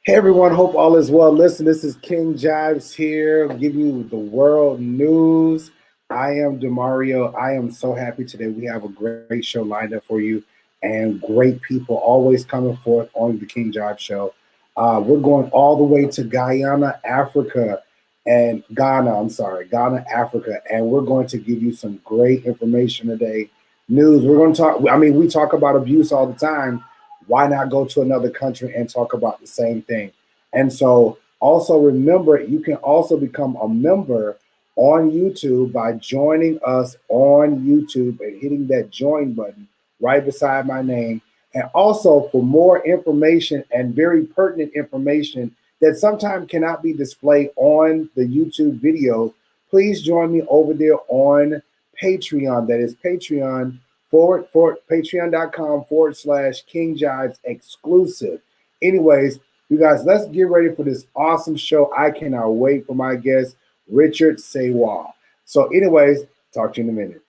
Hey everyone, hope all is well. Listen, this is King Jives here, giving you the world news. I am DeMario. I am so happy today. We have a great show lined up for you and great people always coming forth on the King Jives Show. We're going all the way to Guyana, Africa, and Ghana, Ghana, Africa, and we're going to give you some great information today. News. We're going to talk, we talk about abuse all the time. Why not go to another country and talk about the same thing? And so also remember, you can also become a member on YouTube by joining us on YouTube and hitting that join button right beside my name. And also for more information and very pertinent information that sometimes cannot be displayed on the YouTube videos, please join me over there on Patreon. That is patreon.com/King Jives exclusive. Anyways, you guys, let's get ready for this awesome show. I cannot wait for my guest, Richard Sewa. So, anyways, talk to you in a minute.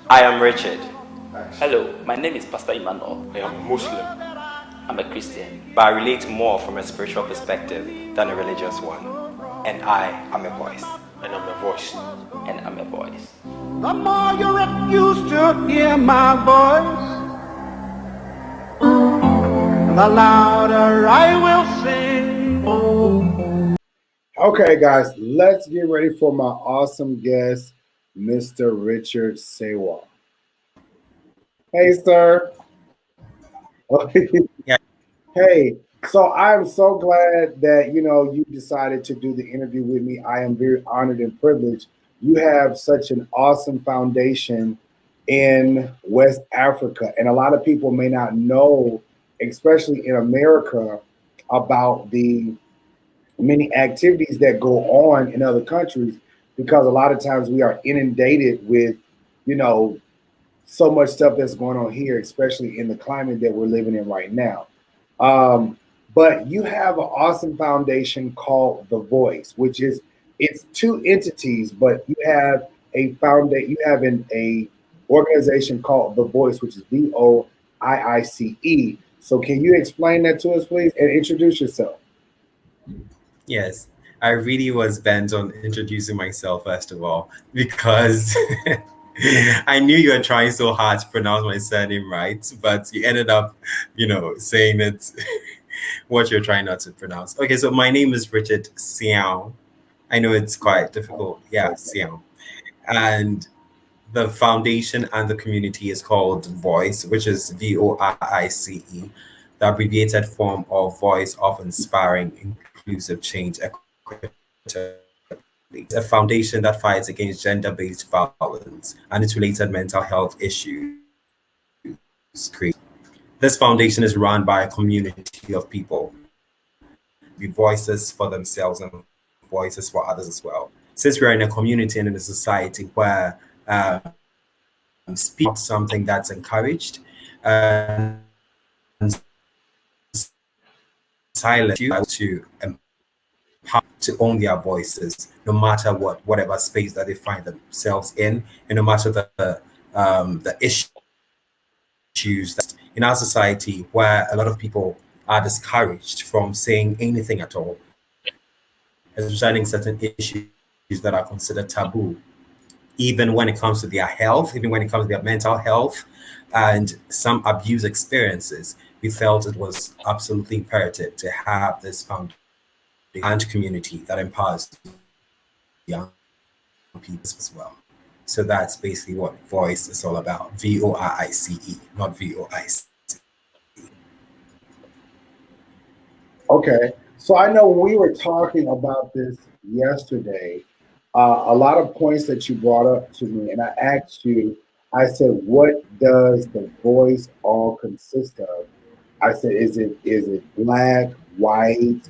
I am Richard. Hello, my name is Pastor Emmanuel. I am Muslim. I'm a Christian. But I relate more from a spiritual perspective than a religious one. And I am a voice. And I'm a voice. And I'm a voice. The more you refuse to hear my voice, the louder I will sing. Okay, guys, let's get ready for my awesome guest, Mr. Richard Sewa. Hey, sir. Yeah. Hey, so I'm so glad that you decided to do the interview with me. I am very honored and privileged. You have such an awesome foundation in West Africa, and a lot of people may not know, especially in America, about the many activities that go on in other countries, because a lot of times we are inundated with, so much stuff that's going on here, especially in the climate that we're living in right now. But you have an awesome foundation called The Voice, which is, it's two entities, but you have a organization called The Voice, which is VOIICE. So can you explain that to us, please, and introduce yourself? Yes, I really was bent on introducing myself first of all, because I knew you were trying so hard to pronounce my surname right, but you ended up, saying it what you're trying not to pronounce. Okay, so my name is Richard Siao. I know it's quite difficult. Yeah, Siao. And the foundation and the community is called VOICE, which is VOICE, the abbreviated form of Voice of Inspiring Inclusive Change, a foundation that fights against gender-based violence and its related mental health issues. This foundation is run by a community of people with voices for themselves and voices for others as well. Since we're in a community and in a society where speak something that's encouraged, silence you to own their voices, no matter whatever space that they find themselves in, and no matter the issues that in our society, where a lot of people are discouraged from saying anything at all, especially certain issues that are considered taboo, even when it comes to their health, even when it comes to their mental health, and some abuse experiences. We felt it was absolutely imperative to have this foundation and community that empowers young people as well. So that's basically what VOICE is all about. VOICE, not VOICE. Okay. So I know we were talking about this yesterday, a lot of points that you brought up to me, and I asked you, I said, what does The Voice all consist of? I said, is it black, white,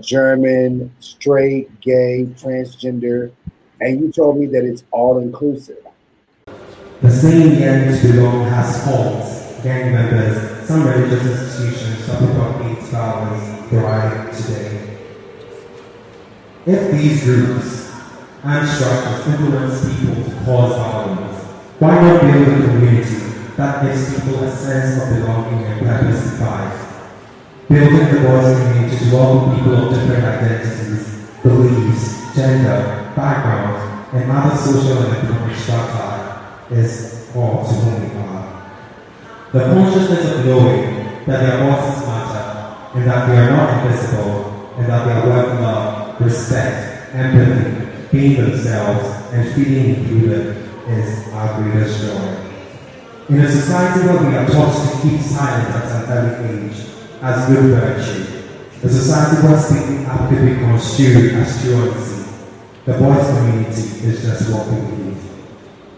German, straight, gay, transgender? And you told me that it's all inclusive. The saying yearning to belong has faults, gang members, some religious institutions that propagate violence thrive today. If these groups and structures influence people to cause violence, why not build a community that gives people a sense of belonging and purpose in life? Building the voice community to welcome people of different identities, beliefs, gender, background, and other social and economic strata is all to whom we are. The consciousness of knowing that their voices matter and that they are not invisible and that they are worth love, respect, empathy, being themselves, and feeling included is our greatest joy. In a society where we are taught to keep silent at an early age as good virtue, a society where speaking up could be construed as truancy, the voice community is just what we need.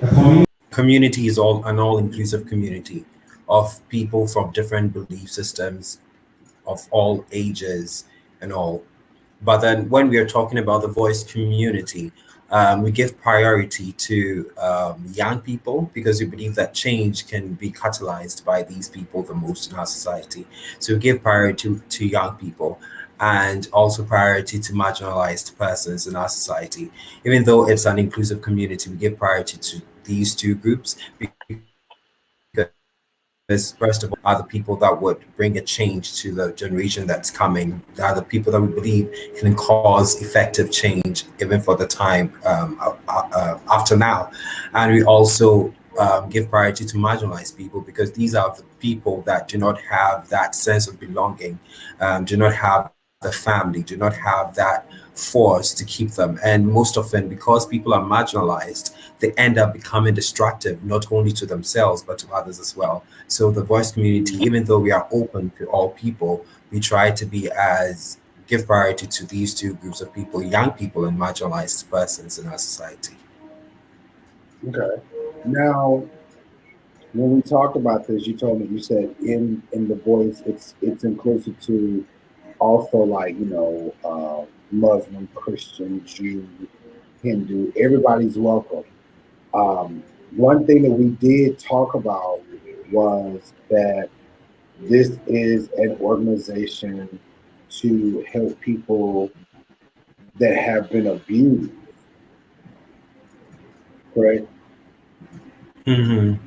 A community is an all-inclusive community of people from different belief systems, of all ages and all. But then when we are talking about the voice community, we give priority to young people because we believe that change can be catalyzed by these people the most in our society. So we give priority to young people and also priority to marginalized persons in our society. Even though it's an inclusive community, we give priority to these two groups because first of all are the people that would bring a change to the generation that's coming. They are the people that we believe can cause effective change even for the time after now. And we also give priority to marginalized people because these are the people that do not have that sense of belonging, do not have the family, do not have that force to keep them. And most often, because people are marginalized, they end up becoming destructive, not only to themselves, but to others as well. So the voice community, even though we are open to all people, we try to be as give priority to these two groups of people, young people and marginalized persons in our society. Okay. Now, when we talked about this, you told me you said in the voice, it's inclusive to also like Muslim, Christian, Jew, Hindu. Everybody's welcome. One thing that we did talk about was that this is an organization to help people that have been abused, correct? Mm-hmm.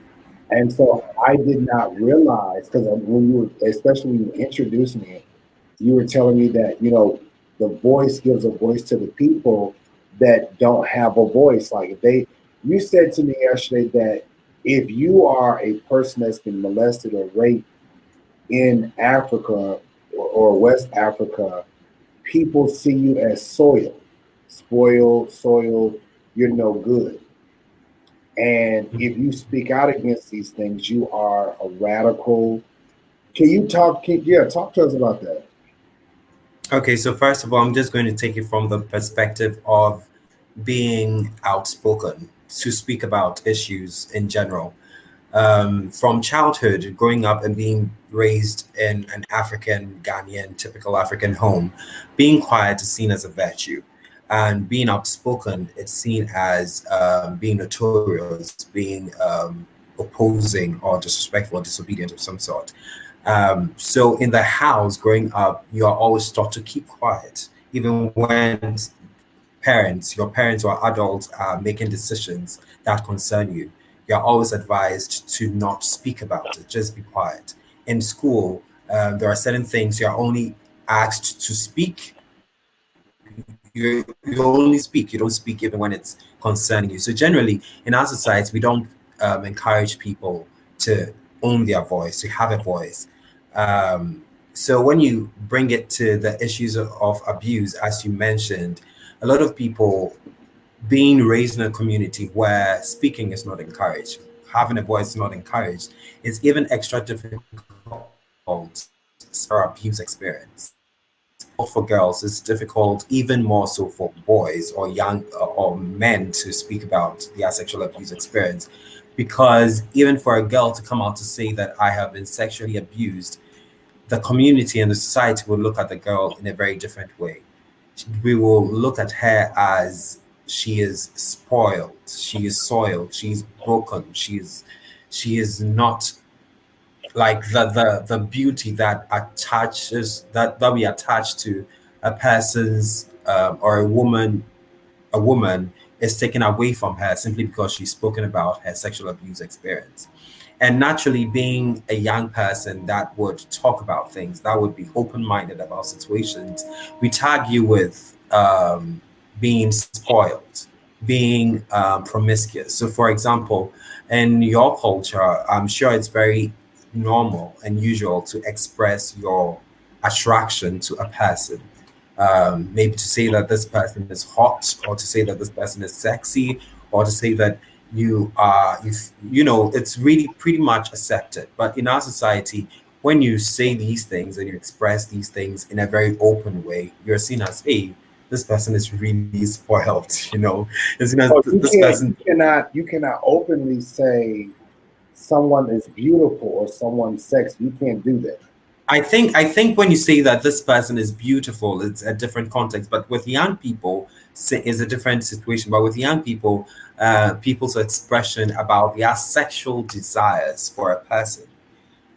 And so I did not realize because when you were, especially when you introduced me, you were telling me that the voice gives a voice to the people that don't have a voice. Like if you said to me yesterday that if you are a person that's been molested or raped in Africa or West Africa, people see you as spoiled, soiled. You're no good. And if you speak out against these things, you are a radical. Can you talk? Talk to us about that. Okay, so first of all, I'm just going to take it from the perspective of being outspoken to speak about issues in general. From childhood, growing up and being raised in an African, Ghanaian, typical African home, being quiet is seen as a virtue. And being outspoken, it's seen as being notorious, being opposing or disrespectful or disobedient of some sort. So in the house, growing up, you are always taught to keep quiet, even when your parents or adults are making decisions that concern you. You're always advised to not speak about it, just be quiet. In school, there are certain things you're only asked to speak. You only speak, you don't speak even when it's concerning you. So generally, in our society, we don't encourage people to own their voice, to have a voice. So when you bring it to the issues of abuse, as you mentioned, a lot of people being raised in a community where speaking is not encouraged, having a voice is not encouraged, it's even extra difficult for abuse experience. For girls, it's difficult, even more so for boys or young or men to speak about their sexual abuse experience. Because even for a girl to come out to say that I have been sexually abused, the community and the society will look at the girl in a very different way. We will look at her as she is spoiled, she is soiled, she's broken, she is not like the beauty that attaches that we attach to a person's or a woman is taken away from her simply because she's spoken about her sexual abuse experience. And naturally, being a young person that would talk about things, that would be open minded about situations, we tag you with being spoiled, being promiscuous. So, for example, in your culture, I'm sure it's very normal and usual to express your attraction to a person, maybe to say that this person is hot, or to say that this person is sexy, or to say that you know, it's really pretty much accepted. But in our society, when you say these things and you express these things in a very open way, you're seen as, hey, this person is really spoiled. You know, it's seen as So this person. you cannot openly say someone is beautiful or someone's sexy. You can't do that. I think when you say that this person is beautiful, it's a different context. But with young people, is a different situation. But with young people, people's expression about their sexual desires for a person,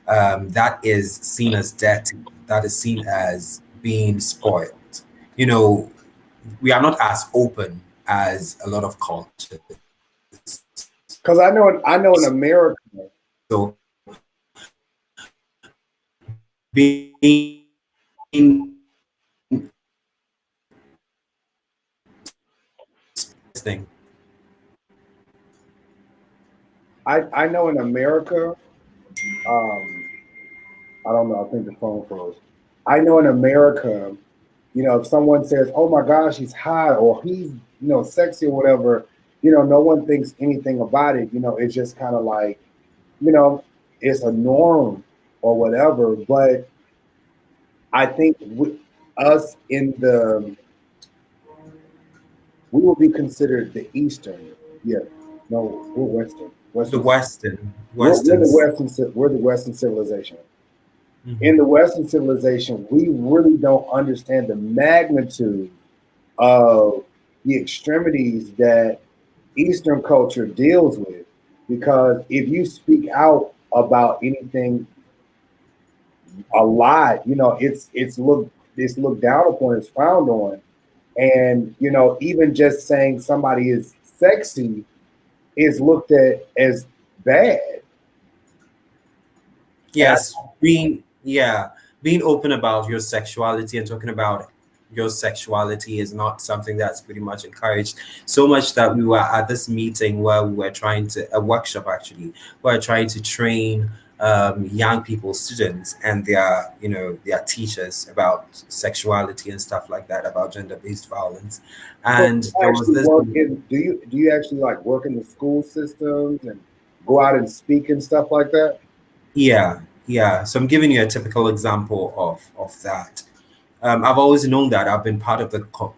that is seen as dirty. That is seen as being spoiled. You know, we are not as open as a lot of cultures. Because I know in America, So being thing. I know in America, I don't know. I think the phone froze. I know in America, if someone says, "Oh my gosh, he's hot," or he's sexy or whatever, no one thinks anything about it. It's just kind of like, you know, it's a norm or whatever. But I think us in we will be considered the Eastern. Yeah, no, we're Western. The Western. Western, We're the Westerns. Western. We're the Western civilization. In Mhm. the Western civilization, we really don't understand the magnitude of the extremities that Eastern culture deals with. Because if you speak out about anything a lot, it's looked down upon, it's frowned on. And even just saying somebody is sexy is looked at as bad. And Yes, being open about your sexuality and talking about your sexuality is not something that's pretty much encouraged. So much that we were at this meeting where we were trying to a workshop actually, where we're trying to train young people, students, and their teachers about sexuality and stuff like that, about gender-based violence, so and you there was actually this. work in do you actually like work in the school systems and go out and speak and stuff like that? Yeah, yeah. So I'm giving you a typical example of that. I've always known that I've been part of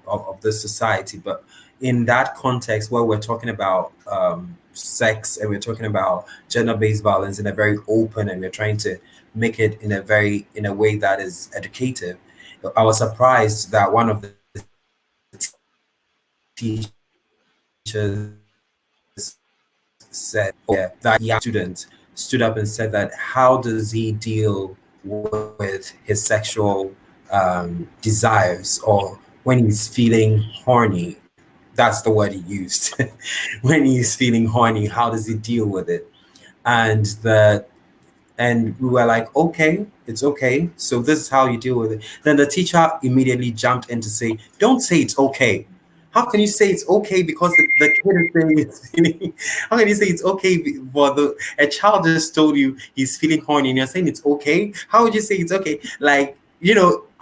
of the society, but in that context where we're talking about sex and we're talking about gender-based violence in a very open, and we're trying to make it in a way that is educative, I was surprised that one of the teachers said, yeah, that young student stood up and said that how does he deal with his sexual desires, or when he's feeling horny. That's the word he used. When he's feeling horny, how does he deal with it? And we were like, okay, it's okay. So this is how you deal with it. Then the teacher immediately jumped in to say, don't say it's okay. How can you say it's okay because the kid is saying it's feeling? How can you say it's okay for a child just told you he's feeling horny and you're saying it's okay? How would you say it's okay? Like,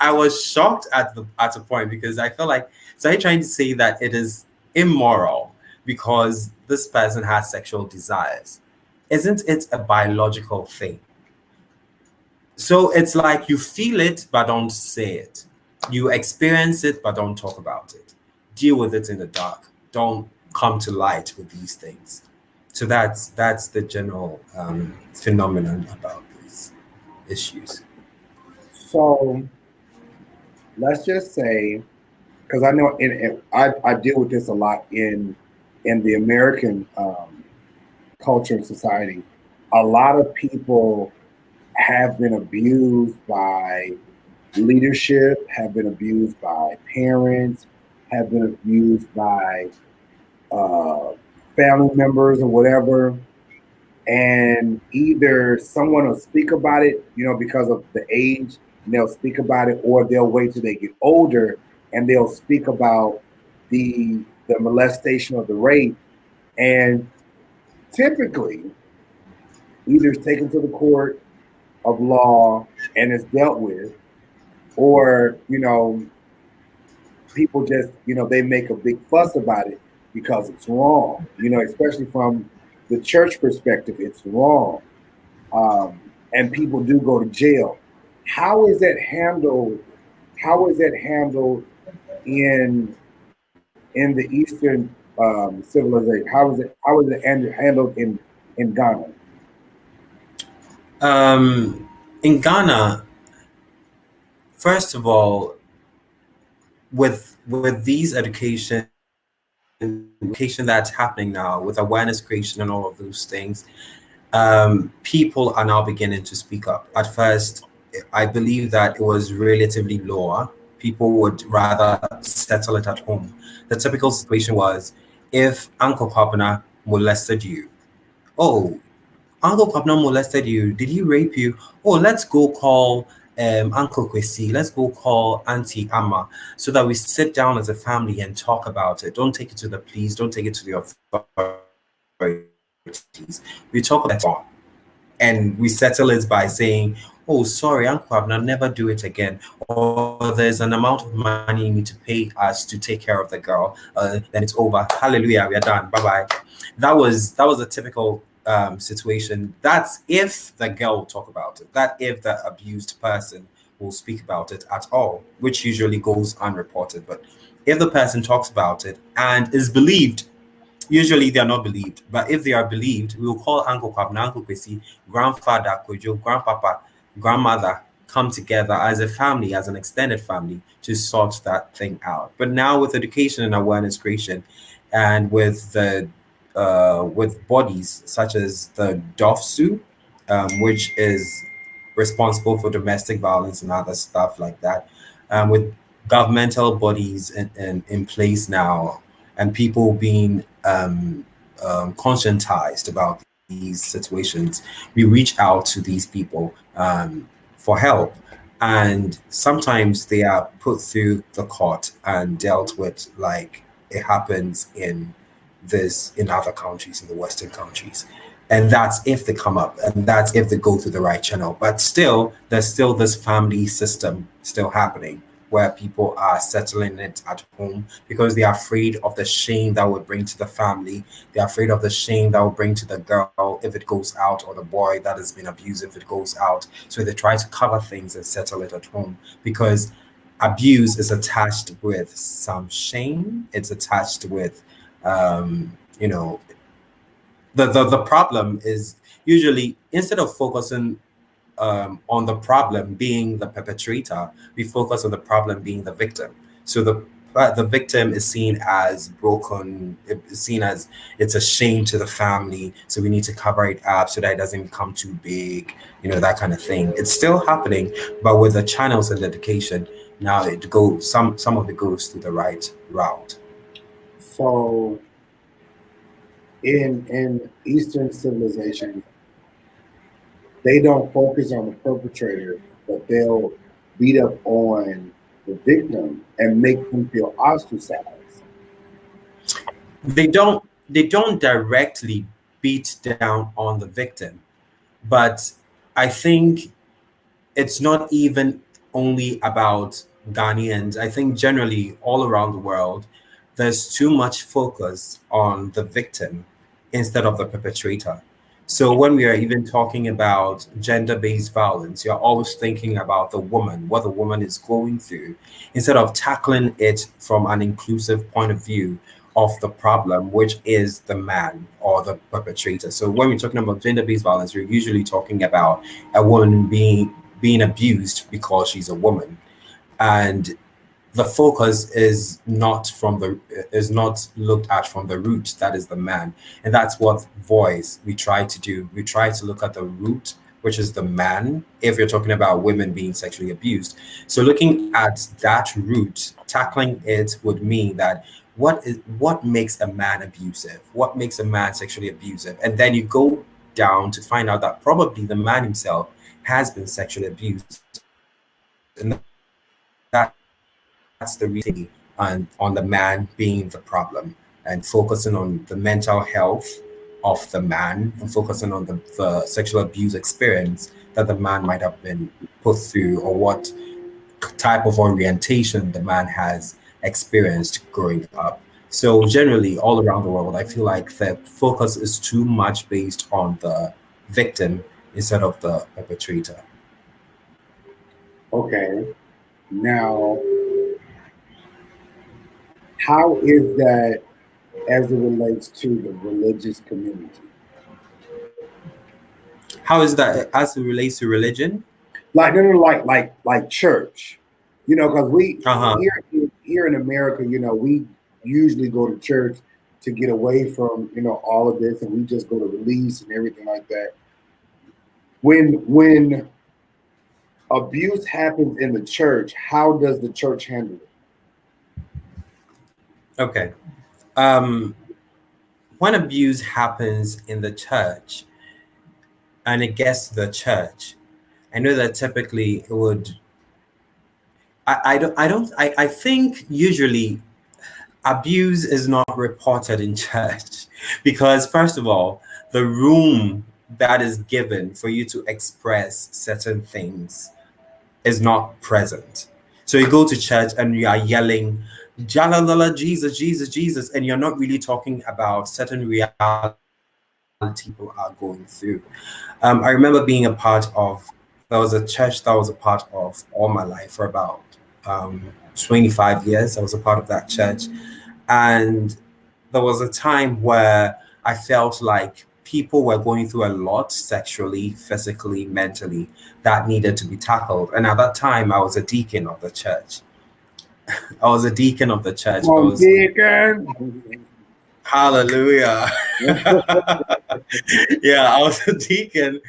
I was shocked at the point because I felt like, so I'm trying to say that it is immoral because this person has sexual desires. Isn't it a biological thing? So it's like you feel it, but don't say it. You experience it, but don't talk about it. Deal with it in the dark. Don't come to light with these things. So that's the general phenomenon about these issues. So let's just say because I know I deal with this a lot in the American culture and society. A lot of people have been abused by leadership, have been abused by parents, have been abused by uh, family members or whatever. And either someone will speak about it, because of the age, and they'll speak about it, or they'll wait till they get older and they'll speak about the molestation or the rape. And typically, either it's taken to the court of law and it's dealt with, or people just they make a big fuss about it because it's wrong. Especially from the church perspective, it's wrong. And people do go to jail. How is that handled? How is that handled in the Eastern civilization? How is it handled in Ghana? In Ghana, first of all, with these education that's happening now, with awareness creation and all of those things, people are now beginning to speak up. At first, I believe that it was relatively lower. People would rather settle it at home. The typical situation was, if Uncle Papana molested you, oh, Uncle Papana molested you, did he rape you? Oh, let's go call Uncle Kwesi, let's go call Auntie Amma, so that we sit down as a family and talk about it. Don't take it to the police, don't take it to the authorities. We talk about it and we settle it by saying, oh, sorry, Uncle Abner, never do it again. Or there's an amount of money you need to pay us to take care of the girl. Then it's over. Hallelujah, we are done. Bye-bye. That was a typical situation. That's if the girl will talk about it. That if the abused person will speak about it at all, which usually goes unreported. But if the person talks about it and is believed, usually they are not believed, but if they are believed, we will call Uncle Kwabna, Uncle Kwesi, grandfather, Kojo, grandpapa, grandmother, come together as a family, as an extended family, to sort that thing out. But now with education and awareness creation, and with the with bodies such as the DOFSU, which is responsible for domestic violence and other stuff like that, with governmental bodies in place now, and people being conscientized about these situations, we reach out to these people for help. And sometimes they are put through the court and dealt with like it happens in other countries, in the Western countries. And that's if they come up, and that's if they go through the right channel. But still, there's still this family system still happening, where people are settling it at home because they are afraid of the shame that would bring to the family. They're afraid of the shame that will bring to the girl if it goes out, or the boy that has been abused if it goes out. So they try to cover things and settle it at home, because abuse is attached with some shame. It's attached with, the problem is usually, instead of focusing on the problem being the perpetrator, we focus on the problem being the victim. So the victim is seen as broken, it's seen as it's a shame to the family, so we need to cover it up so that it doesn't become too big, that kind of thing. It's still happening, but with the channels and education, now it goes, some of it goes through the right route. So in Eastern civilization, they don't focus on the perpetrator, but they'll beat up on the victim and make them feel ostracized. They don't directly beat down on the victim, but I think it's not even only about Ghanaians. I think generally all around the world, there's too much focus on the victim instead of the perpetrator. So when we are even talking about gender-based violence, you're always thinking about the woman, what the woman is going through, instead of tackling it from an inclusive point of view of the problem, which is the man or the perpetrator. So when we're talking about gender-based violence, we're usually talking about a woman being abused because she's a woman. And the focus is not looked at from the root, that is the man. And that's what voice we try to do. We try to look at the root, which is the man, if you're talking about women being sexually abused. So looking at that root, tackling it would mean that what makes a man abusive, what makes a man sexually abusive, and then you go down to find out that probably the man himself has been sexually abused, and that's the reason on the man being the problem, and focusing on the mental health of the man, and focusing on the sexual abuse experience that the man might have been put through, or what type of orientation the man has experienced growing up. So generally, all around the world, I feel like the focus is too much based on the victim instead of the perpetrator. Okay. Now, how is that as it relates to the religious community? How is that as it relates to religion? Like, no, no, like church. You know, because we Uh-huh. here in America, you know, we usually go to church to get away from, you know, all of this, and we just go to release and everything like that. When abuse happens in the church, how does the church handle it? Okay. When abuse happens in the church and it gets to the church, I know that typically it would. I think usually abuse is not reported in church because, first of all, the room that is given for you to express certain things is not present. So you go to church and you are yelling, Jalalala, Jesus, Jesus, Jesus, and you're not really talking about certain reality people are going through. I remember being a part of, there was a church that I was a part of all my life for about 25 years. I was a part of that church. And there was a time where I felt like people were going through a lot sexually, physically, mentally, that needed to be tackled. And at that time, I was a deacon of the church. I was a deacon of the church. I Well, was, deacon. hallelujah. Yeah, I was a deacon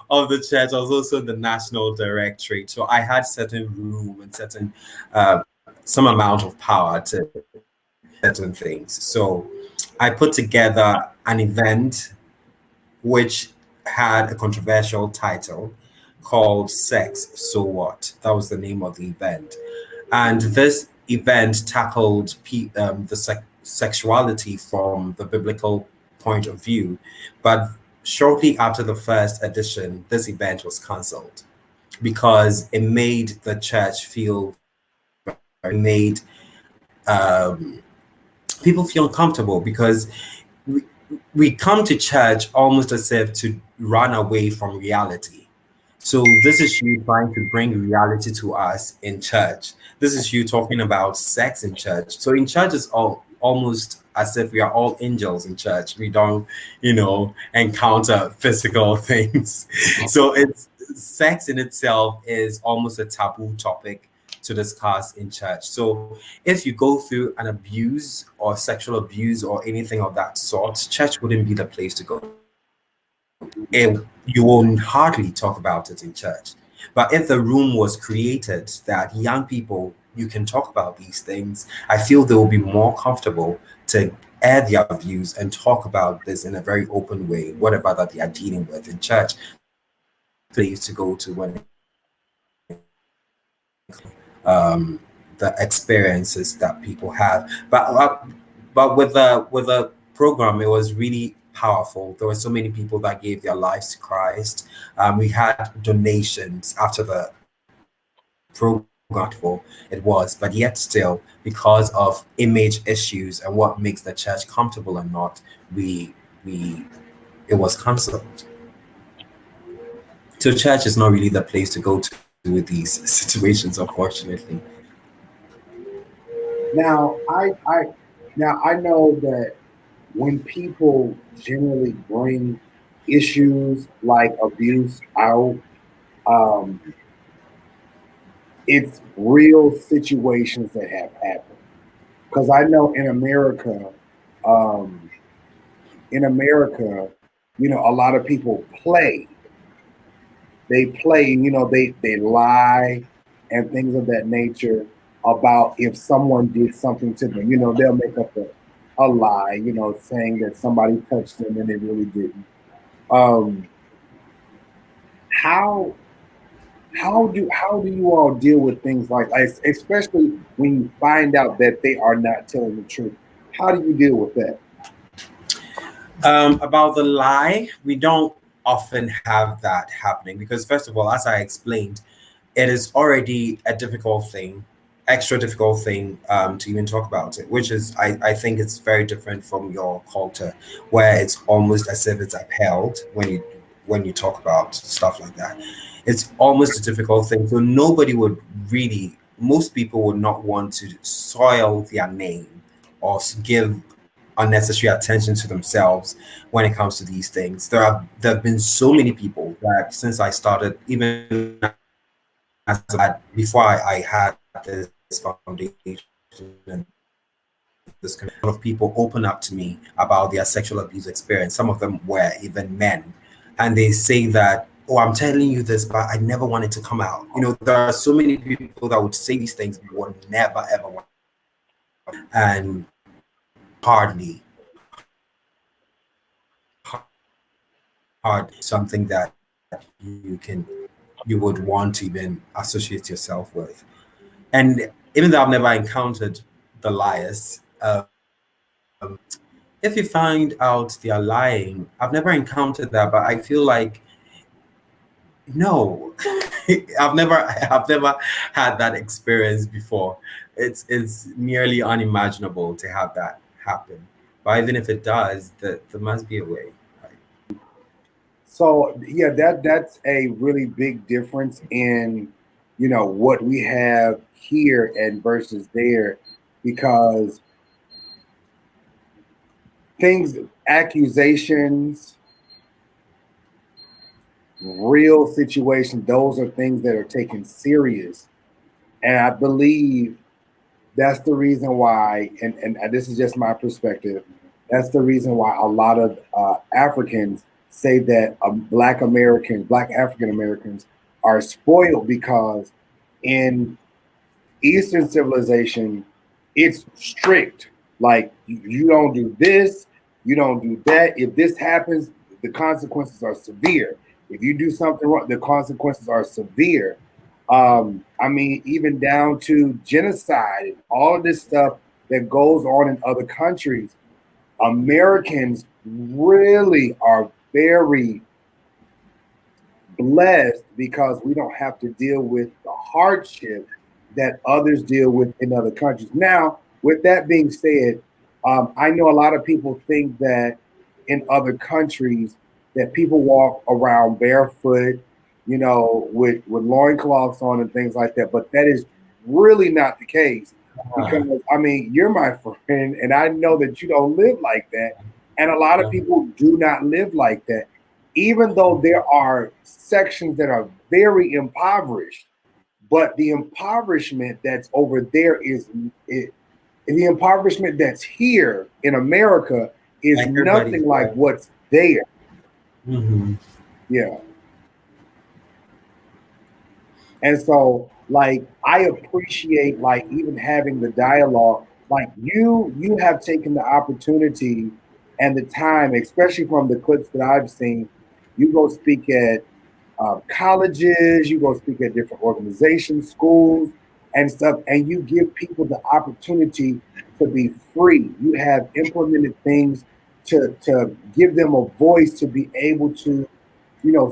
of the church. I was also in the national directorate. So I had certain room and certain, some amount of power to certain things. So I put together an event which had a controversial title called Sex So What? That was the name of the event. And this event tackled the sexuality from the biblical point of view. But shortly after the first edition, this event was cancelled because it made the church feel, it made um, people feel uncomfortable because we, we come to church almost as if to run away from reality. So this is you trying to bring reality to us in church. This is you talking about sex in church. So in church is all almost as if we are all angels in church. We don't, encounter physical things. So it's sex in itself is almost a taboo topic to discuss in church. So if you go through an abuse or sexual abuse or anything of that sort, church wouldn't be the place to go. You will hardly talk about it in church. But if the room was created that young people, you can talk about these things, I feel they will be more comfortable to air their views and talk about this in a very open way, whatever that they are dealing with in church. Place to go to when the experiences that people have. But with the program, it was really powerful. There were so many people that gave their lives to Christ. We had donations after the program it was, but yet still, because of image issues and what makes the church comfortable or not, we it was cancelled. So church is not really the place to go to with these situations, unfortunately. Now, I know that when people generally bring issues like abuse out, um, it's real situations that have happened. Because I know um, in America, a lot of people play. They play, they lie and things of that nature about if someone did something to them. They'll make up a lie, saying that somebody touched them and they really didn't. Um, how how do you all deal with things like, especially when you find out that they are not telling the truth? How do you deal with that? About the lie, we don't often have that happening because, first of all, as I explained, it is already a difficult thing, extra difficult thing to even talk about it, which is, I think it's very different from your culture, where it's almost as if it's upheld when you talk about stuff like that. It's almost a difficult thing. So nobody would really, most people would not want to soil their name or give unnecessary attention to themselves when it comes to these things. There have been so many people that since I started, even as before I had this foundation and this kind of people open up to me about their sexual abuse experience. Some of them were even men, and they say that, "Oh, I'm telling you this, but I never wanted to come out." There are so many people that would say these things but would never ever want, and hardly hard something that you would want to even associate yourself with. And even though I've never encountered the liars, if you find out they are lying, I've never encountered that, but I feel like no, I've never had that experience before. It's nearly unimaginable to have that happen. But even if it does, there must be a way. Right? So yeah, that's a really big difference in what we have here and versus there, because things, accusations, real situations, those are things that are taken serious. And I believe that's the reason why, and this is just my perspective, that's the reason why a lot of Africans say that Black African Americans are spoiled, because in Eastern civilization, it's strict. Like, you don't do this, you don't do that. If this happens, the consequences are severe. If you do something wrong, the consequences are severe. I mean, even down to genocide and all of this stuff that goes on in other countries. Americans really are very blessed because we don't have to deal with the hardship that others deal with in other countries. Now, with that being said, I know a lot of people think that in other countries that people walk around barefoot, with loincloths on and things like that, but that is really not the case. Because I mean, you're my friend, and I know that you don't live like that, and a lot of people do not live like that, even though there are sections that are very impoverished. But the impoverishment that's over there the impoverishment that's here in America is Like nothing like right. what's there. Mm-hmm. Yeah. And so, like, I appreciate, like, even having the dialogue. Like, you have taken the opportunity and the time, especially from the clips that I've seen. You go speak at colleges, you go speak at different organizations, schools, and stuff, and you give people the opportunity to be free. You have implemented things to give them a voice to be able to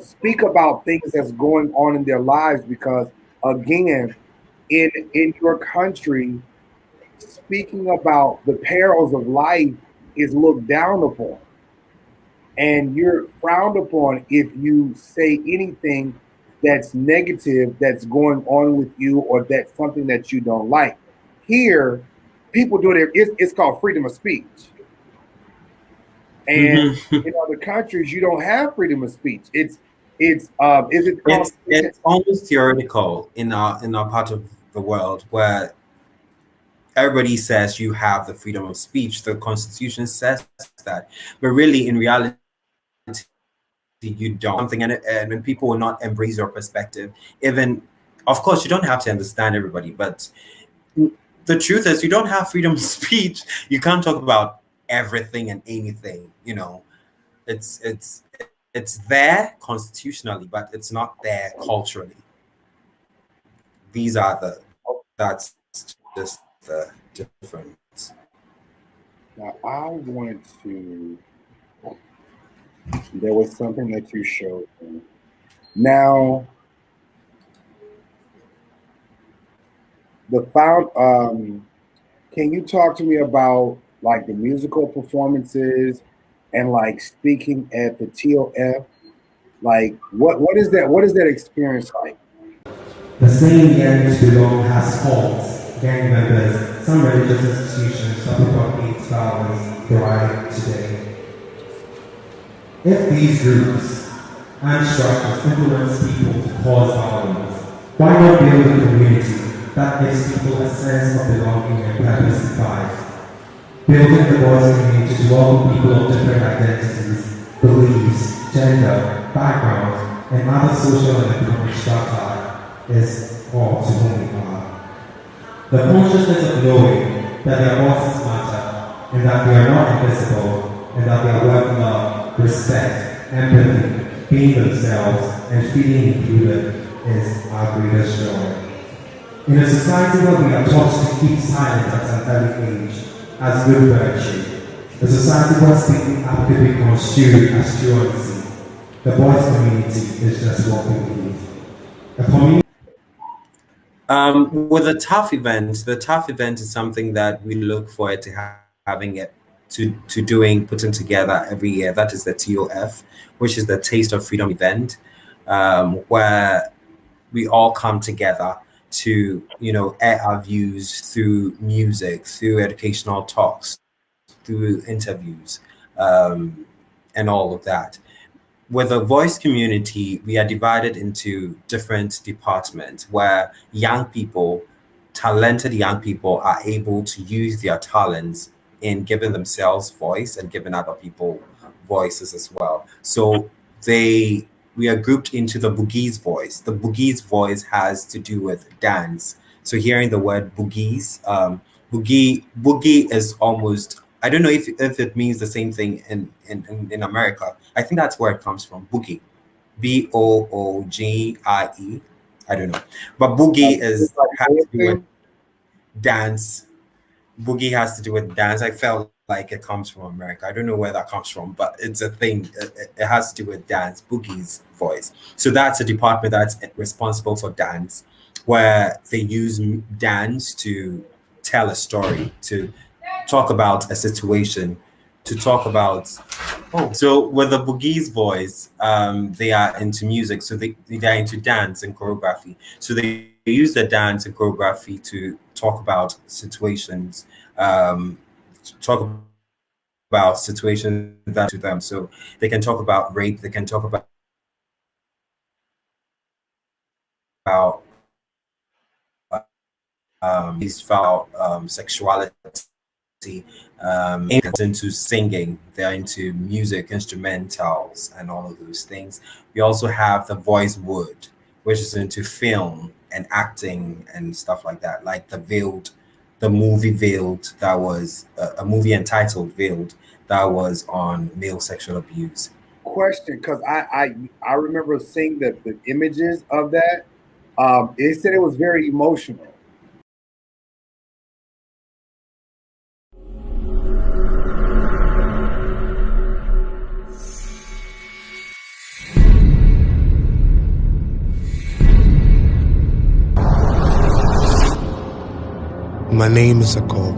speak about things that's going on in their lives, because again, in your country, speaking about the perils of life is looked down upon, and you're frowned upon if you say anything that's negative that's going on with you, or that's something that you don't like. Here, people do it. It's called freedom of speech. And Mm-hmm. in other countries, you don't have freedom of speech. It's is it called? It's almost theoretical in our part of the world where everybody says you have the freedom of speech. The Constitution says that, but really, in reality, you don't. Something, and when people will not embrace your perspective, even, of course, you don't have to understand everybody, but the truth is, you don't have freedom of speech. You can't talk about everything and anything. You know, it's there constitutionally, but it's not there culturally. That's just the difference. Now, I want to. There was something that you showed me. Now, can you talk to me about like the musical performances and like speaking at the TOF? Like, what is that? What is that experience like? The saying gangs belong has faults. Gang members, some religious institutions, subsequent scholars thrive today. If these groups and structures influence people to cause violence, why not build a community that gives people a sense of belonging and purpose in life? Building the voice community to welcome people of different identities, beliefs, gender, background, and other social and economic strata is all to whom we are. The consciousness of knowing that their voices matter, and that they are not invisible, and that they are worth love, respect, empathy, being themselves, and feeling included is our greatest joy. In a society where we are taught to keep silent at an early age as good virtue, a society where speaking up could be construed as truancy, the voice community is just what we need. A community. With the tough event is something that we look forward to having it putting together every year. That is the TOF, which is the Taste of Freedom event, where we all come together to, air our views through music, through educational talks, through interviews, and all of that. With the voice community, we are divided into different departments where talented young people are able to use their talents in giving themselves voice and giving other people voices as well. So we are grouped into the Boogie's voice. The Boogie's voice has to do with dance. So hearing the word boogies, boogie is almost, I don't know if it means the same thing in America. I think that's where it comes from, boogie, Boogie. I don't know, but boogie has to do with dance. Boogie has to do with dance. I felt like it comes from America. I don't know where that comes from, but it's a thing. It has to do with dance. Boogie's voice. So that's a department that's responsible for dance, where they use dance to tell a story, to talk about a situation, to talk about. So with the Boogie's voice, they are into music, so they are into dance and choreography. So they use the dance and choreography to talk about situations, talk about situations that to them. So they can talk about rape, they can talk about sexuality, into singing, they're into music, instrumentals, and all of those things. We also have the voice wood, which is into film and acting and stuff like that, like the movie Veiled, that was a movie entitled Veiled, that was on male sexual abuse. Question, because I remember seeing the images of that. It said it was very emotional. My name is Jacob.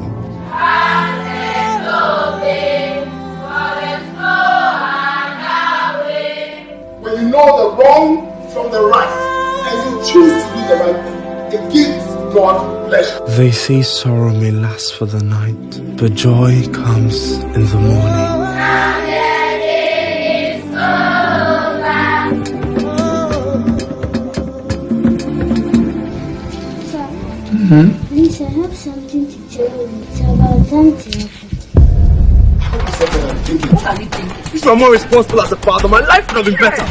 When you know the wrong from the right and you choose to do the right thing, it gives God pleasure. They say sorrow may last for the night, but joy comes in the morning. Please, I have something to tell you. It's about Auntie. What are you thinking? If I'm more responsible as a father, my life would have been better.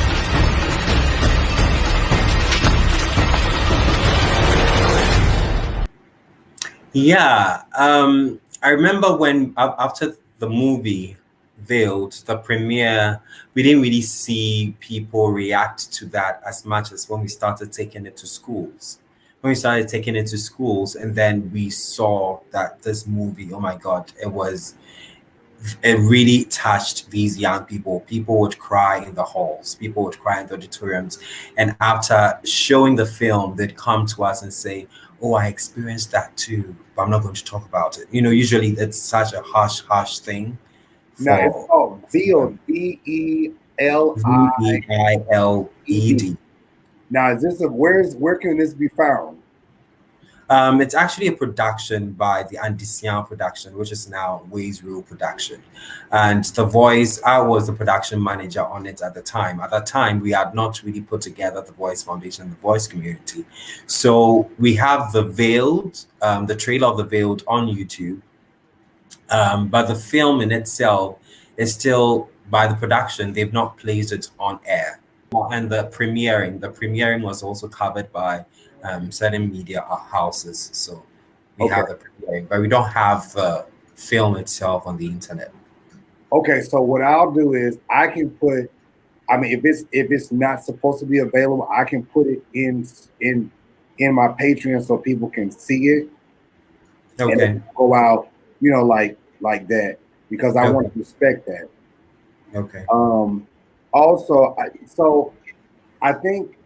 Yeah, I remember when after the movie Veiled, the premiere, we didn't really see people react to that as much as when we started taking it to schools. When we started taking it to schools, and then we saw that this movie, oh my God, it really touched these young people. People would cry in the halls, people would cry in the auditoriums. And after showing the film, they'd come to us and say, oh, I experienced that too, but I'm not going to talk about it. Usually it's such a harsh thing Now it's for called Veiled, Veiled. VEILED. Now is this where can this be found? It's actually a production by the Andisian production, which is now Ways Rule production. And The Voice, I was the production manager on it at the time. At that time, we had not really put together the Voice Foundation and the Voice community. So we have the Veiled, the trailer of the Veiled on YouTube. But the film in itself is still by the production. They've not placed it on air. And the premiering was also covered by certain media houses. So we have the premiering, but we don't have the film itself on the internet. Okay, so what I'll do is I can put, I mean, if it's not supposed to be available, I can put it in my Patreon so people can see it. Okay. And go out, like that, because I want to respect that. Okay. Also, I think,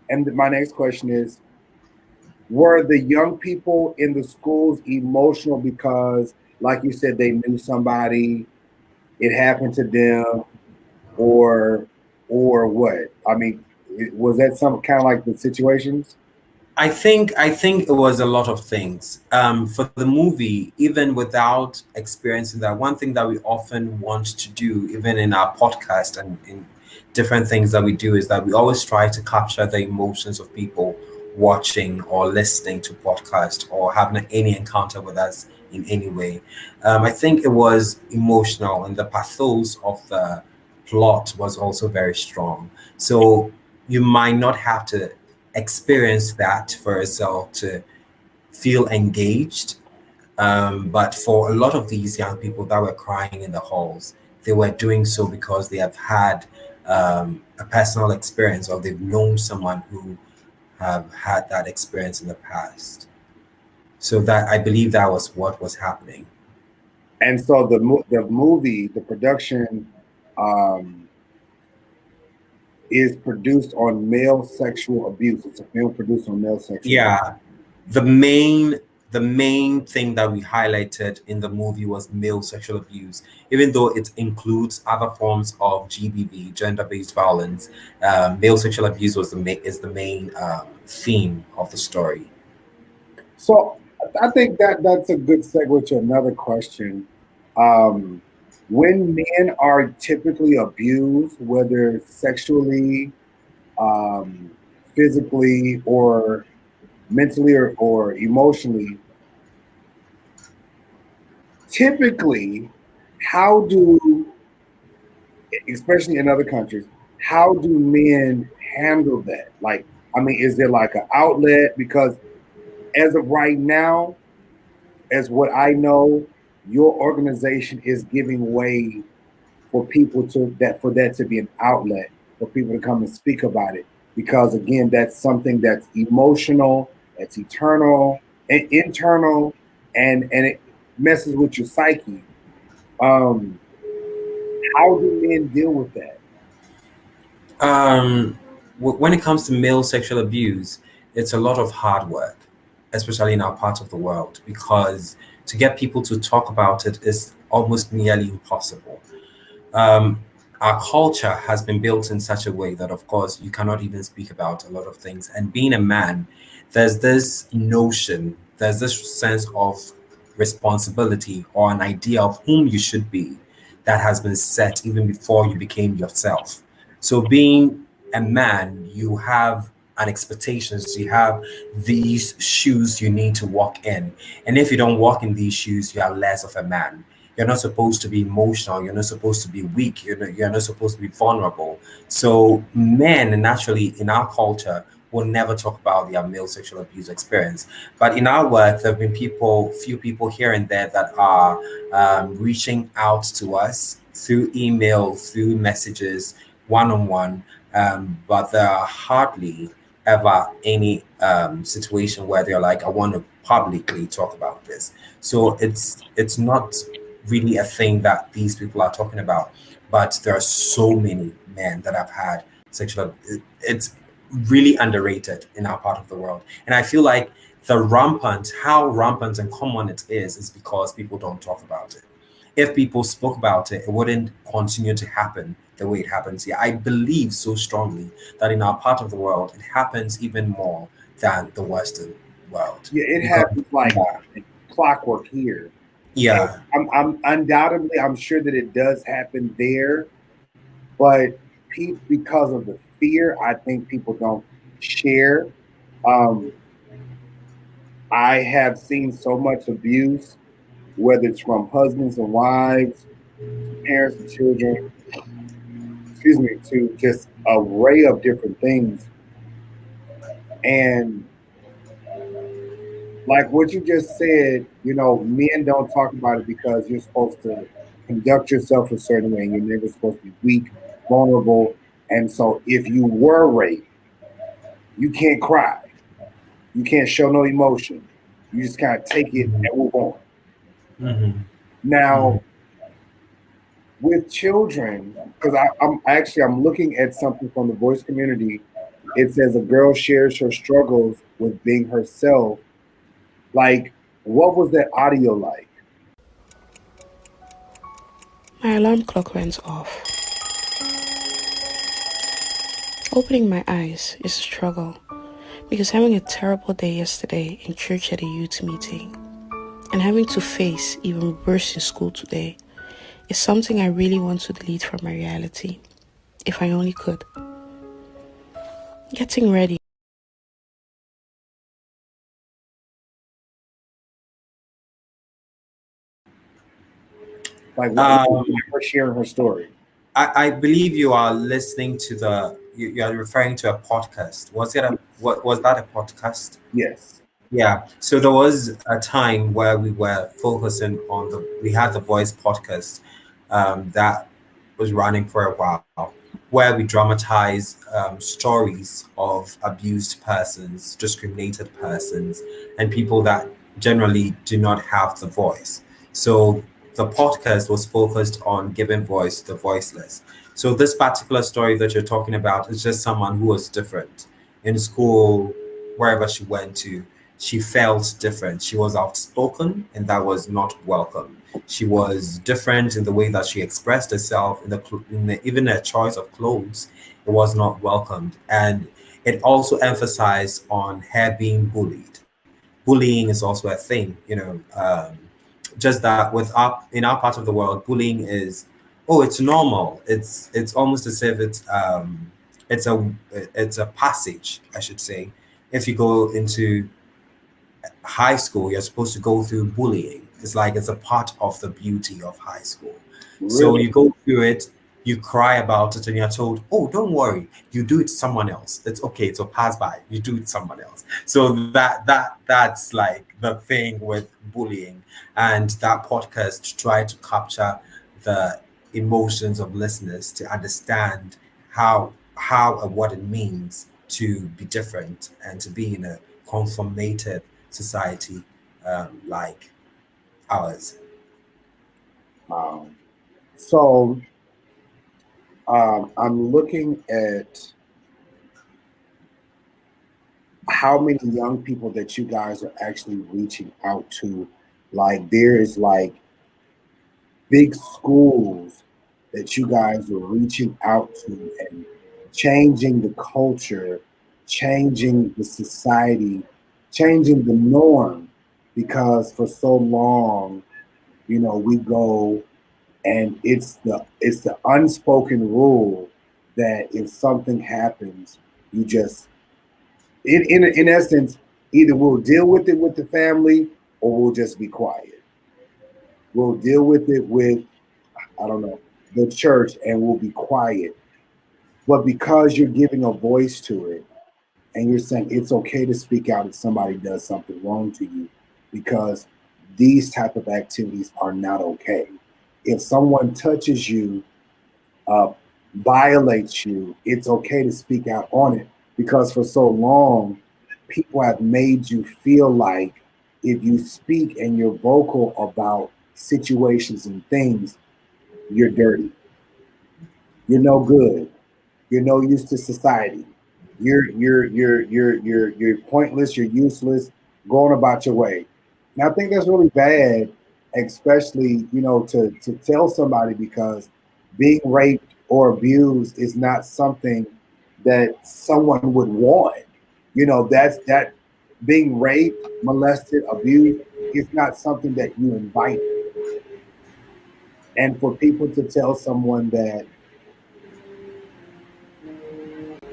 and my next question is, were the young people in the schools emotional because, like you said, they knew somebody, it happened to them, or what? I mean, was that some kind of like the situations? I think it was a lot of things. For the movie, even without experiencing that, one thing that we often want to do, even in our podcast and in different things that we do, is that we always try to capture the emotions of people watching or listening to podcast or having any encounter with us in any way. I think it was emotional, and the pathos of the plot was also very strong. So you might not have to experience that for yourself to feel engaged. But for a lot of these young people that were crying in the halls, they were doing so because they have had a personal experience, or they've known someone who have had that experience in the past. So that, I believe, that was what was happening. And so the movie, the production, is produced on male sexual abuse. It's a film produced on male sexual abuse. Yeah, the main thing that we highlighted in the movie was male sexual abuse, even though it includes other forms of GBV, gender-based violence. Male sexual abuse is the main theme of the story. So I think that's a good segue to another question. When men are typically abused, whether sexually, physically, or mentally, or emotionally, typically, how do, especially in other countries, how do men handle that? Like, I mean, is there like an outlet? Because as of right now, as what I know, your organization is giving way for people for that to be an outlet for people to come and speak about it. Because again, that's something that's emotional, that's eternal and internal, and it messes with your psyche. How do men deal with that? When it comes to male sexual abuse, it's a lot of hard work, especially in our part of the world, because to get people to talk about it is almost nearly impossible. Our culture has been built in such a way that, of course, you cannot even speak about a lot of things. And being a man, there's this notion, there's this sense of responsibility or an idea of whom you should be that has been set even before you became yourself. So being a man, you have and expectations. You have these shoes you need to walk in. And if you don't walk in these shoes, you are less of a man. You're not supposed to be emotional. You're not supposed to be weak. You're not supposed to be vulnerable. So men naturally in our culture will never talk about their male sexual abuse experience. But in our work, there have been few people here and there that are reaching out to us through email, through messages, one on one. But there are hardly ever any situation where they're like, I want to publicly talk about this. So it's not really a thing that these people are talking about. But there are so many men that have had sexual. It's really underrated in our part of the world, and I feel like how rampant and common it is because people don't talk about it. If people spoke about it, it wouldn't continue to happen the way it happens here. I believe so strongly that in our part of the world, it happens even more than the Western world. Yeah, it Because, happens like clockwork here. yeah, I'm undoubtedly, I'm sure that it does happen there, but because of the fear, I think people don't share. Um, I have seen so much abuse, whether it's from husbands and wives, to parents and children, excuse me, to just an array of different things. And like what you just said, men don't talk about it because you're supposed to conduct yourself a certain way. You're never supposed to be weak, vulnerable. And so if you were raped, you can't cry. You can't show no emotion. You just kind of take it and move on. mm-hmm. Now, with children, because I'm looking at something from the voice community. It says a girl shares her struggles with being herself. Like, what was that audio like? My alarm clock went off. Opening my eyes is a struggle because having a terrible day yesterday in church at a youth meeting and having to face even worse in school today is something I really want to delete from my reality, if I only could. Getting ready. Like, what her sharing her story? I believe you are listening to you are referring to a podcast. Was that a podcast? Yes. Yeah. So there was a time where we were focusing on we had the Voice podcast that was running for a while, where we dramatize stories of abused persons, discriminated persons, and people that generally do not have the voice. So the podcast was focused on giving voice to the voiceless. So this particular story that you're talking about is just someone who was different in school, wherever she went to. She felt different. She was outspoken, and that was not welcome. She was different in the way that she expressed herself, even her choice of clothes. It was not welcomed, and it also emphasized on her being bullied. Bullying is also a thing, just that in our part of the world, bullying is, oh, it's normal. It's almost as if it's a passage, I should say. If you go into high school, you're supposed to go through bullying. It's like it's a part of the beauty of high school. Really? So you go through it, you cry about it, and you're told, oh, don't worry, you do it to someone else. It's okay, it'll pass by. You do it to someone else. So that's like the thing with bullying. And that podcast tried to capture the emotions of listeners to understand how and what it means to be different and to be in a conformative society like ours. So I'm looking at how many young people that you guys are actually reaching out to. Like, there is like big schools that you guys are reaching out to and changing the culture, changing the society, changing the norm, because for so long, we go and it's the unspoken rule that if something happens, you just in essence, either we'll deal with it with the family or we'll just be quiet. We'll deal with it with, I don't know, the church, and we'll be quiet. But because you're giving a voice to it and you're saying it's okay to speak out if somebody does something wrong to you, because these type of activities are not okay. If someone touches you, uh, violates you, it's okay to speak out on it, because for so long, people have made you feel like if you speak and you're vocal about situations and things, you're dirty. You're no good. You're no use to society. You're pointless. You're useless. Going about your way. And I think that's really bad, especially to tell somebody, because being raped or abused is not something that someone would want. That being raped, molested, abused is not something that you invite. And for people to tell someone that,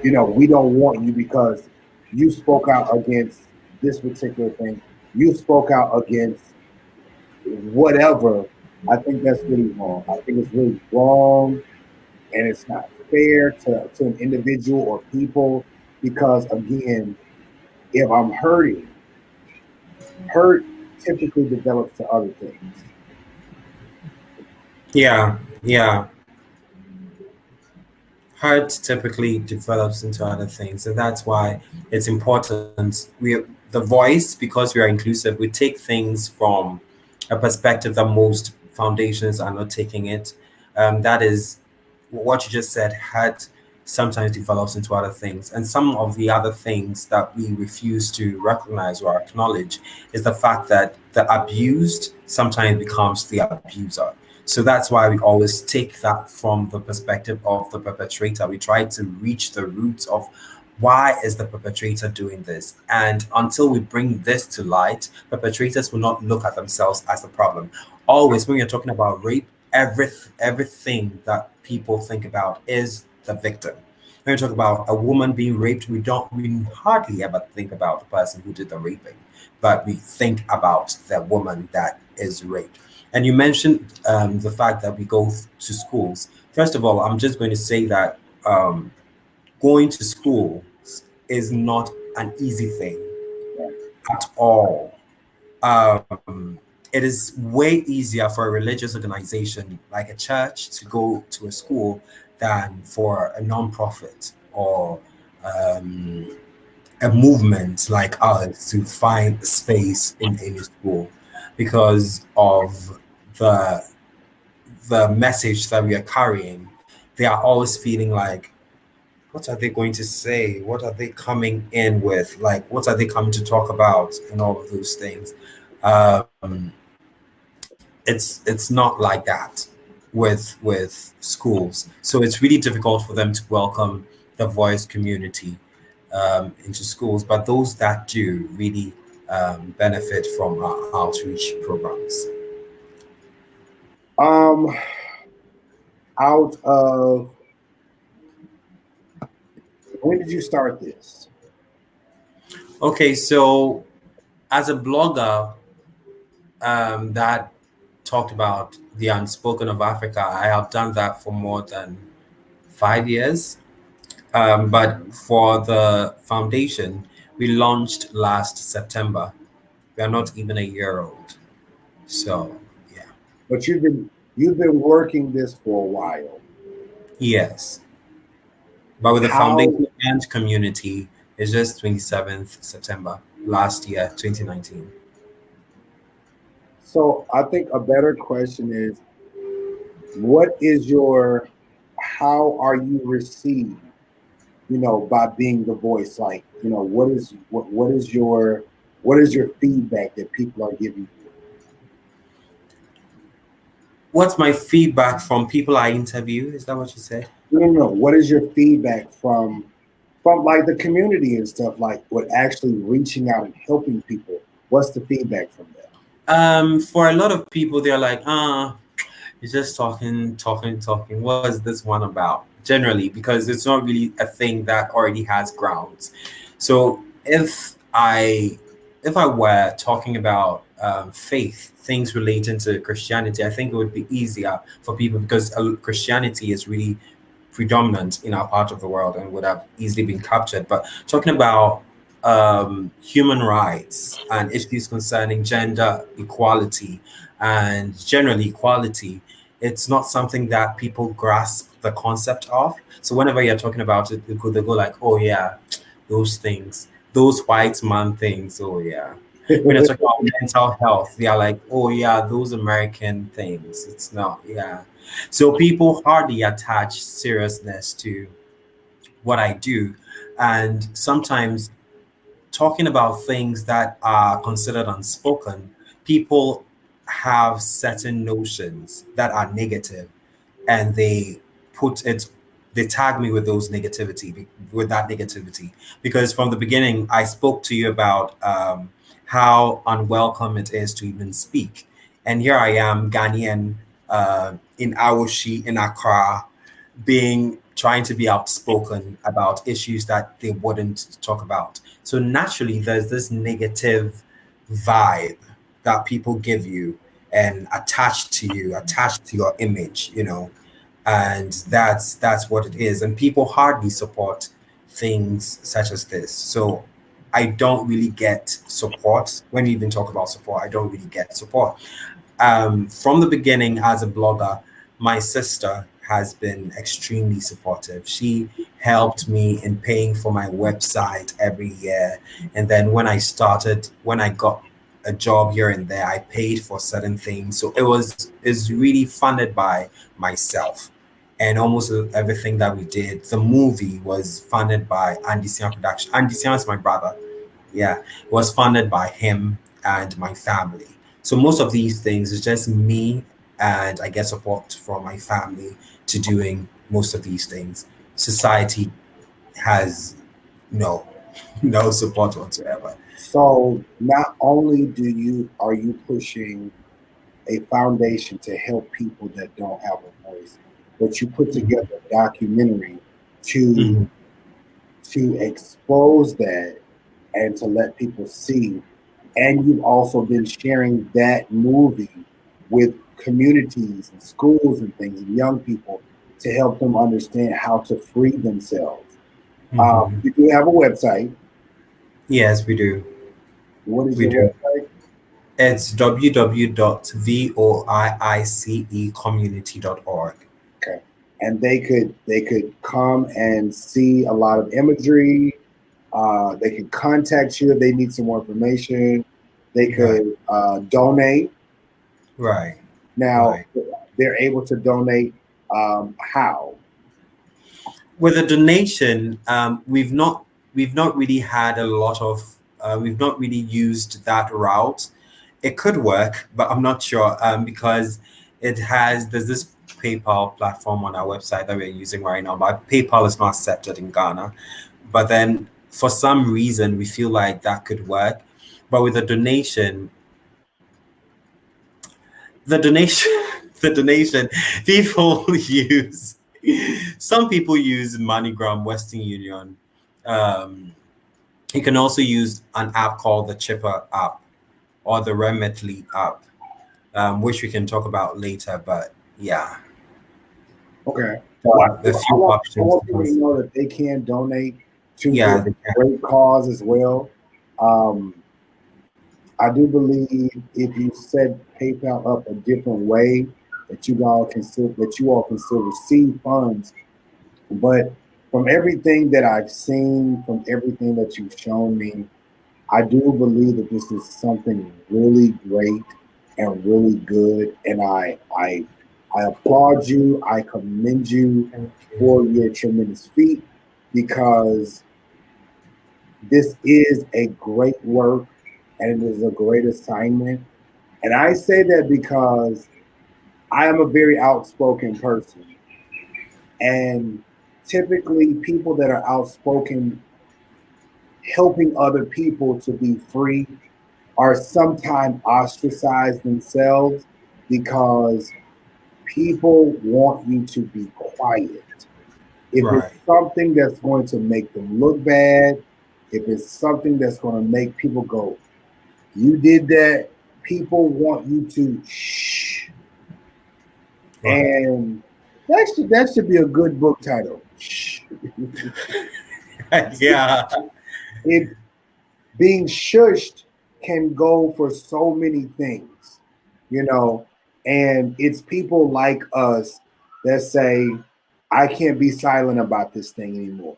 we don't want you because you spoke out against this particular thing, you spoke out against whatever, I think that's really wrong. I think it's really wrong, and it's not fair to an individual or people, because again, if I'm hurting, hurt typically develops to other things. Yeah. Hurt typically develops into other things, and that's why it's important. The voice, because we are inclusive, we take things from a perspective that most foundations are not taking it. That is what you just said. Hurt sometimes develops into other things, and some of the other things that we refuse to recognize or acknowledge is the fact that the abused sometimes becomes the abuser. So that's why we always take that from the perspective of the perpetrator. We try to reach the roots of why is the perpetrator doing this? And until we bring this to light, perpetrators will not look at themselves as the problem. Always, when you're talking about rape, everything that people think about is the victim. When you talk about a woman being raped, we hardly ever think about the person who did the raping, but we think about the woman that is raped. And you mentioned the fact that we go to schools. First of all, I'm just going to say that going to school is not an easy thing at all. It is way easier for a religious organization like a church to go to a school than for a nonprofit or a movement like ours to find space in a school, because of the message that we are carrying. They are always feeling like, what are they going to say? What are they coming in with? Like, what are they coming to talk about? And all of those things. It's not like that with schools. So it's really difficult for them to welcome the voice community into schools. But those that do really benefit from our outreach programs. Out of, when did you start this? Okay, so as a blogger that talked about the unspoken of Africa, I have done that for more than 5 years. But for the foundation, we launched last September. We are not even a year old. So yeah. But you've been working this for a while. Yes. But with the foundation and community, it's just 27th September last year, 2019. So I think a better question is, how are you received, by being the voice? Like, what is your feedback that people are giving you? What's my feedback from people I interview? Is that what you said? No. What is your feedback from like the community and stuff, like what actually reaching out and helping people? What's the feedback from them? For a lot of people, they're like, you're just talking. What is this one about? Generally, because it's not really a thing that already has grounds. So if I were talking about faith, things relating to Christianity, I think it would be easier for people because Christianity is really predominant in our part of the world and would have easily been captured. But talking about human rights and issues concerning gender equality and generally equality, it's not something that people grasp the concept of. So whenever you're talking about it, they go like, "Oh yeah, those things, those white man things." Oh yeah. When you're talking about mental health, they are like, "Oh yeah, those American things." It's not, yeah. So people hardly attach seriousness to what I do, and sometimes talking about things that are considered unspoken, people have certain notions that are negative and put it they tag me with that negativity because from the beginning I spoke to you about how unwelcome it is to even speak, and here I am, Ghanaian, in Awoshi in Accra, being trying to be outspoken about issues that they wouldn't talk about. So naturally, there's this negative vibe that people give you and attached to your image, and that's what it is. And people hardly support things such as this. So I don't really get support when we even talk about support. I don't really get support from the beginning as a blogger. My sister has been extremely supportive. She helped me in paying for my website every year. And then when I got a job here and there, I paid for certain things. So is really funded by myself. And almost everything that we did, the movie was funded by Andy Sian Production. Andy Sian is my brother. Yeah, it was funded by him and my family. So most of these things is just me, and I get support from my family to doing most of these things. Society has no no support whatsoever. So not only are you pushing a foundation to help people that don't have a voice, but you put together a documentary to Mhm. expose that and to let people see. And you've also been sharing that movie with communities and schools and things and young people to help them understand how to free themselves. Mhm. You do have a website. Yes, we do. What is We your do. website? It's www.voiicommunity.org. Okay. And they could come and see a lot of imagery. They can contact you if they need some more information. They Right. could donate. Right. Now Right. they're able to donate. How? With a donation, we've not really had a lot of we've not really used that route. It could work, but I'm not sure because there's this PayPal platform on our website that we're using right now, but PayPal is not accepted in Ghana. But then for some reason we feel like that could work. But with a donation, the donation the donation people use some people use MoneyGram, Western Union. um, you can also use an app called the Chipper app or the Remitly app, which we can talk about later, but yeah, Okay. Well, a I few want, I options want to people to consider. know that they can donate to Yeah, this they can. great cause as well. Um, I do believe if you set PayPal up a different way, that you all can still receive funds. But from everything that I've seen, from everything that you've shown me, I do believe that this is something really great and really good. And I applaud you. I commend you Thank you. for your tremendous feat because this is a great work and it is a great assignment. And I say that because I am a very outspoken person. And typically, people that are outspoken, helping other people to be free, are sometimes ostracized themselves because people want you to be quiet. If it's Right. something that's going to make them look bad, if it's something that's going to make people go, you did that, people want you to shh. Right. And that should be a good book title. Shh. Yeah. It being shushed can go for so many things, you know, and it's people like us that say, I can't be silent about this thing anymore.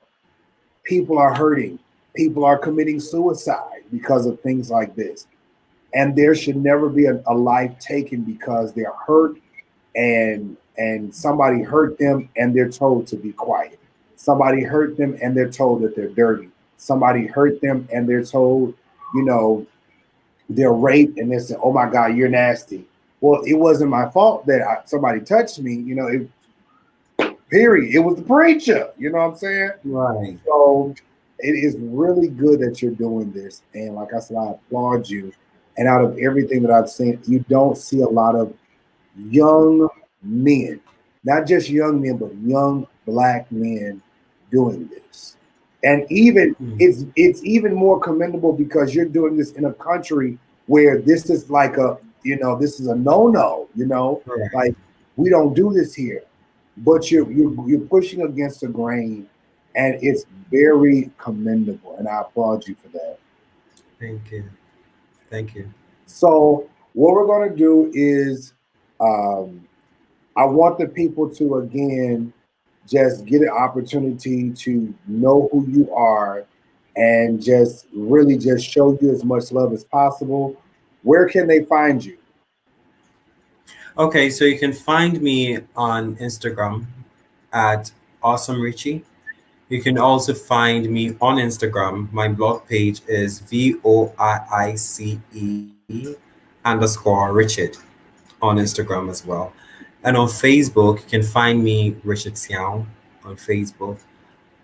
People are hurting. People are committing suicide because of things like this. And there should never be a life taken because they're hurt and somebody hurt them and they're told to be quiet. Somebody hurt them and they're told that they're dirty. Somebody hurt them and they're told, you know, they're raped and they say, oh my God, you're nasty. Well, it wasn't my fault that somebody touched me, you know, period. It was the preacher, you know what I'm saying? Right. So it is really good that you're doing this. And like I said, I applaud you. And out of everything that I've seen, you don't see a lot of young men, not just young men, but young Black men doing this. And even it's even more commendable because you're doing this in a country where this is like a, you know, this is a no-no, you know, right. Like we don't do this here. But you're pushing against the grain, and it's very commendable, and I applaud you for that. Thank you. Thank you. So what we're going to do is I want the people to, again, just get an opportunity to know who you are and just really just show you as much love as possible. Where can they find you? Okay, so you can find me on Instagram at Awesome Richie. You can also find me on Instagram. My blog page is VOIICE_Richard on Instagram as well. And on Facebook, you can find me Richard Xiao on Facebook.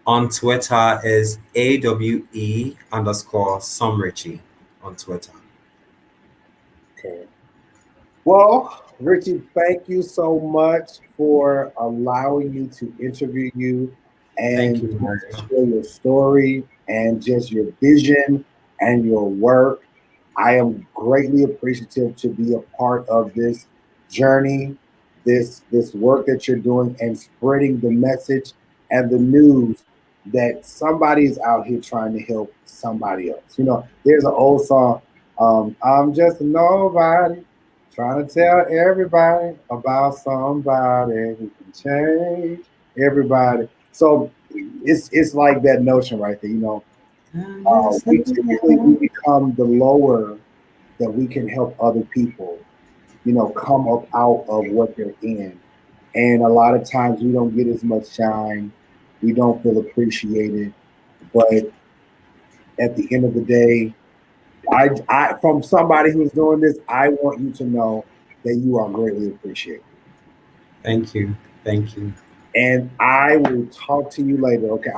On Twitter is AWE_SomeRichie on Twitter. Okay. Well, Richie, thank you so much for allowing me to interview you and share your story and just your vision and your work. I am greatly appreciative to be a part of this journey, this work that you're doing and spreading the message and the news that somebody's out here trying to help somebody else. You know, there's an old song, I'm just a nobody trying to tell everybody about somebody who can change everybody. So it's like that notion right there, you know. We typically become the lower that we can help other people, you know, come up out of what they're in. And a lot of times we don't get as much shine. We don't feel appreciated. But at the end of the day, I from somebody who's doing this, I want you to know that you are greatly appreciated. Thank you. Thank you. And I will talk to you later. Okay.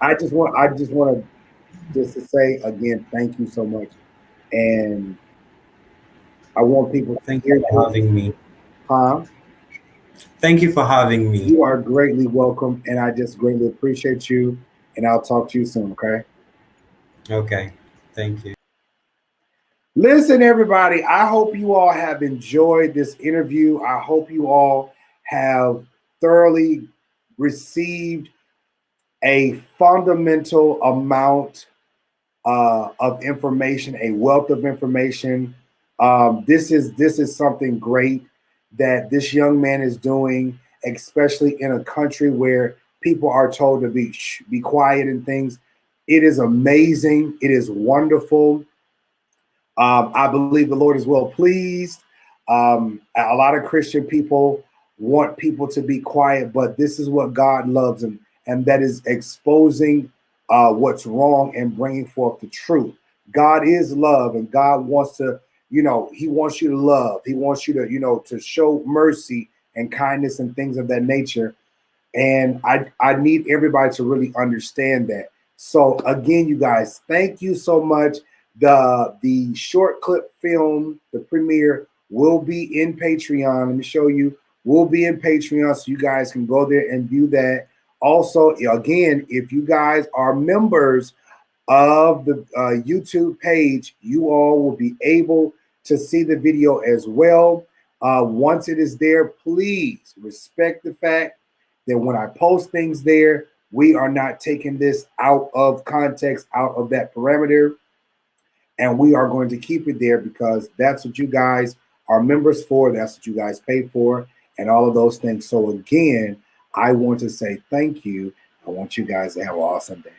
I just want to say again, thank you so much. And I want people to thank you for having me. Huh? Thank you for having me. You are greatly welcome, and I just greatly appreciate you. And I'll talk to you soon, okay? Okay. Thank you. Listen, everybody, I hope you all have enjoyed this interview. I hope you all have thoroughly received a fundamental amount of information, a wealth of information. This is something great that this young man is doing, especially in a country where people are told to be quiet and things. It is amazing. It is wonderful. I believe the Lord is well pleased. A lot of Christian people want people to be quiet, but this is what God loves, and that is exposing what's wrong and bringing forth the truth. God is love, and God wants to, you know, he wants you to love. He wants you to, you know, to show mercy and kindness and things of that nature. And I need everybody to really understand that. So again, you guys, thank you so much. The short clip film, the premiere, will be in Patreon. Let me show you. Will be in Patreon, so you guys can go there and view that. Also, again, if you guys are members of the YouTube page, you all will be able to see the video as well. Once it is there, please respect the fact that when I post things there, we are not taking this out of context, out of that parameter. And we are going to keep it there because that's what you guys are members for. That's what you guys pay for and all of those things. So again, I want to say thank you. I want you guys to have an awesome day.